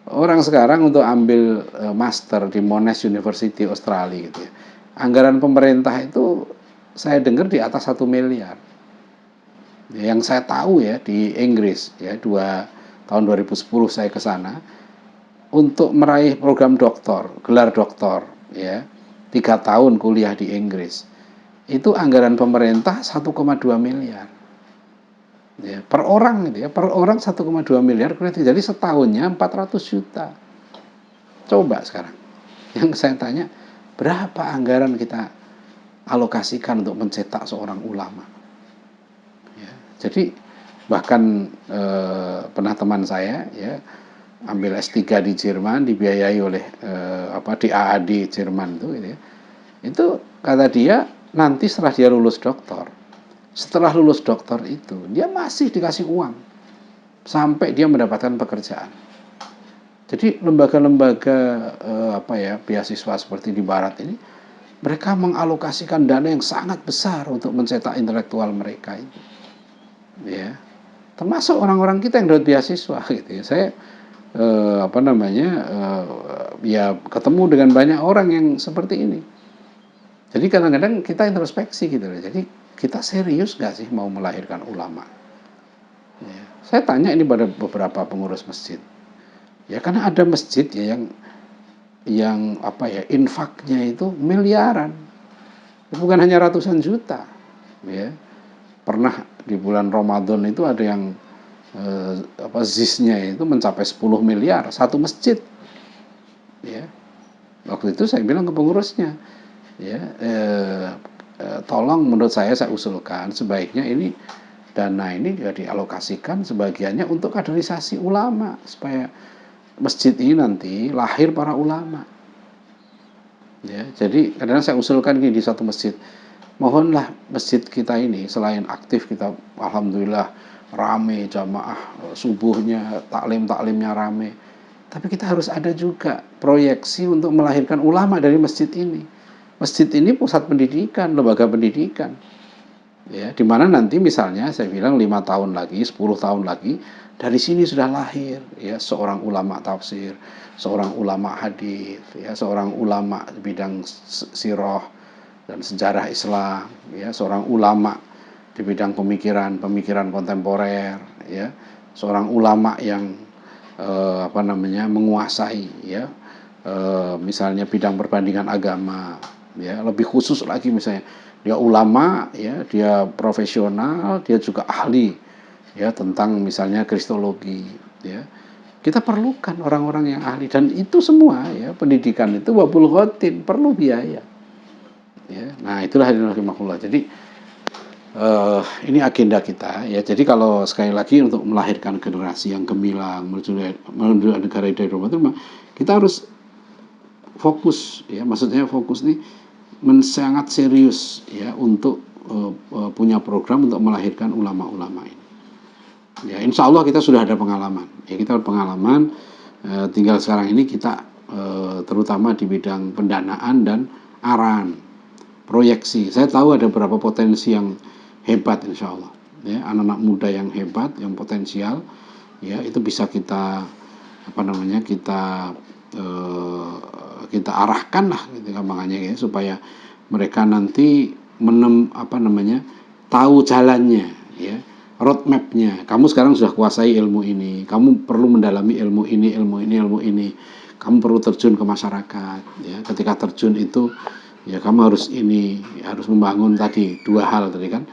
Orang sekarang untuk ambil master di Monash University Australia gitu ya, anggaran pemerintah itu saya dengar di atas 1 miliar. Yang saya tahu ya di Inggris ya, tahun 2010 saya ke sana untuk meraih program doktor, gelar doktor ya, 3 tahun kuliah di Inggris. Itu anggaran pemerintah 1,2 miliar. Ya, per orang gitu ya, per orang 1,2 miliar, jadi setahunnya 400 juta. Coba sekarang. Yang saya tanya, berapa anggaran kita alokasikan untuk mencetak seorang ulama? Ya, jadi bahkan pernah teman saya ya ambil S3 di Jerman dibiayai oleh DAAD Jerman itu gitu ya. Itu kata dia nanti setelah dia lulus doktor, setelah lulus doktor itu dia masih dikasih uang sampai dia mendapatkan pekerjaan. Jadi lembaga-lembaga beasiswa seperti di barat ini mereka mengalokasikan dana yang sangat besar untuk mencetak intelektual mereka itu. Ya. termasuk orang-orang kita yang dapat beasiswa gitu ya. Saya ya ketemu dengan banyak orang yang seperti ini. Jadi kadang-kadang kita introspeksi gitu loh. Jadi kita serius nggak sih mau melahirkan ulama? Ya. Saya tanya ini pada beberapa pengurus masjid. Ya karena ada masjid ya yang infaknya itu miliaran, bukan hanya ratusan juta. Ya pernah di bulan Ramadan itu ada yang zisnya itu mencapai 10 miliar satu masjid. Ya waktu itu saya bilang ke pengurusnya, ya tolong menurut saya usulkan sebaiknya ini dana ini ya dialokasikan sebagiannya untuk kaderisasi ulama supaya masjid ini nanti lahir para ulama. Ya, jadi kadang-kadang saya usulkan gini di satu masjid, mohonlah masjid kita ini selain aktif kita alhamdulillah rame jamaah subuhnya taklimnya rame, tapi kita harus ada juga proyeksi untuk melahirkan ulama dari masjid ini. Masjid ini pusat pendidikan, lembaga pendidikan. Ya, di mana nanti misalnya saya bilang 5 tahun lagi, 10 tahun lagi dari sini sudah lahir ya seorang ulama tafsir, seorang ulama hadis, ya seorang ulama di bidang sirah dan sejarah Islam, ya seorang ulama di bidang pemikiran kontemporer, ya seorang ulama yang menguasai ya misalnya bidang perbandingan agama, ya lebih khusus lagi misalnya dia ulama, ya dia profesional, dia juga ahli ya tentang misalnya kristologi, ya kita perlukan orang-orang yang ahli dan itu semua ya pendidikan itu wabul khotin perlu biaya ya. Nah itulah hadirin rahimakumullah. Jadi ini agenda kita ya. Jadi kalau sekali lagi untuk melahirkan generasi yang gemilang menuju negara hidayah kita harus fokus ya, maksudnya fokus nih sangat serius ya untuk punya program untuk melahirkan ulama-ulama ini. Ya insya Allah kita sudah ada pengalaman. Ya kita pengalaman tinggal sekarang ini kita terutama di bidang pendanaan dan arahan, proyeksi. Saya tahu ada beberapa potensi yang hebat insya Allah. Ya anak-anak muda yang hebat, yang potensial, ya itu bisa kita kita arahkan lah gitu makanya ya supaya mereka nanti tahu jalannya ya roadmapnya. Kamu sekarang sudah kuasai ilmu ini, kamu perlu mendalami ilmu ini, kamu perlu terjun ke masyarakat ya. Ketika terjun itu ya kamu harus membangun tadi dua hal tadi kan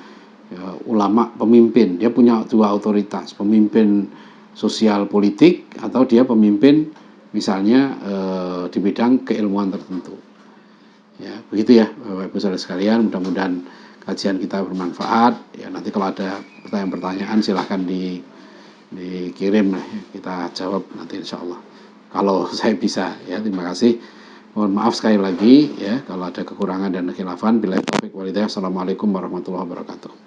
ya, ulama pemimpin, dia punya dua otoritas, pemimpin sosial politik atau dia pemimpin misalnya di bidang keilmuan tertentu. Ya, begitu ya Bapak Ibu Saudara sekalian, mudah-mudahan kajian kita bermanfaat. Ya, nanti kalau ada pertanyaan-pertanyaan silahkan dikirim ya, kita jawab nanti insya Allah. Kalau saya bisa ya, terima kasih. Mohon maaf sekali lagi ya kalau ada kekurangan dan kekhilafan. Billahi taufik wal hidayah. Assalamualaikum warahmatullahi wabarakatuh.